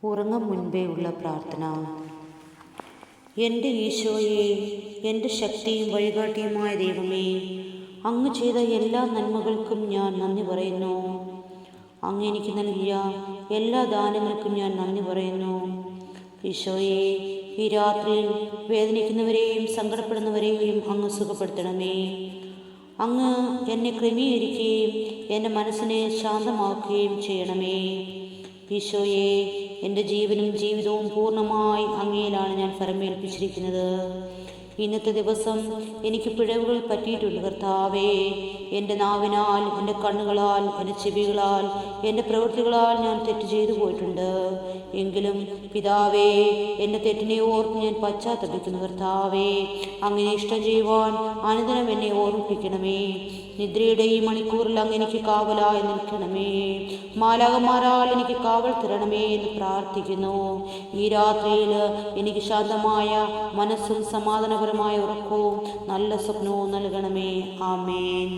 ഉറങ്ങും മുൻപേ ഉള്ള പ്രാർത്ഥന. എൻ്റെ ഈശോയെ, എൻ്റെ ശക്തിയും വഴികാട്ടിയുമായ ദൈവമേ, അങ്ങ് ചെയ്ത എല്ലാ നന്മകൾക്കും ഞാൻ നന്ദി പറയുന്നു. അങ്ങ് എനിക്ക് നൽകിയ എല്ലാ ദാനങ്ങൾക്കും ഞാൻ നന്ദി പറയുന്നു. ഈശോയെ, ഈ രാത്രിയിൽ വേദനിക്കുന്നവരെയും സങ്കടപ്പെടുന്നവരെയും അങ്ങ് സുഖപ്പെടുത്തണമേ. അങ്ങ് എന്നെ ക്രമീകരിക്കുകയും എൻ്റെ മനസ്സിനെ ശാന്തമാക്കുകയും ചെയ്യണമേ. ഈശോയെ, എൻ്റെ ജീവനും ജീവിതവും പൂർണ്ണമായി അങ്ങയിലാണ് ഞാൻ ഫലമേൽപ്പിച്ചിരിക്കുന്നത്. ഇന്നത്തെ ദിവസം എനിക്ക് പിഴവുകൾ പറ്റിയിട്ടുണ്ട് കർത്താവേ. എൻ്റെ നാവിനാൽ, എൻ്റെ കണ്ണുകളാൽ, എൻ്റെ ചെവികളാൽ, എൻ്റെ പ്രവൃത്തികളാൽ ഞാൻ തെറ്റ് ചെയ്തു പോയിട്ടുണ്ട്. എങ്കിലും പിതാവേ, എൻ്റെ തെറ്റിനെ ഓർത്ത് ഞാൻ പശ്ചാത്തപിക്കുന്നു കർത്താവേ. അങ്ങനെ ഇഷ്ടം ചെയ്യുവാൻ അനുദിനം എന്നെ ഓർമ്മിപ്പിക്കണമേ. നിദ്രയുടെ ഈ മണിക്കൂറിൽ അങ്ങ് എനിക്ക് കാവലായി നിൽക്കണമേ. മാലാഖമാരാൽ എനിക്ക് കാവൽ തരണമേ എന്ന് പ്രാർത്ഥിക്കുന്നു. ഈ രാത്രിയിൽ എനിക്ക് ശാന്തമായ മനസ്സും സമാധാനപരമായ ഉറക്കവും നല്ല സ്വപ്നവും നൽകണമേ. ആമേൻ.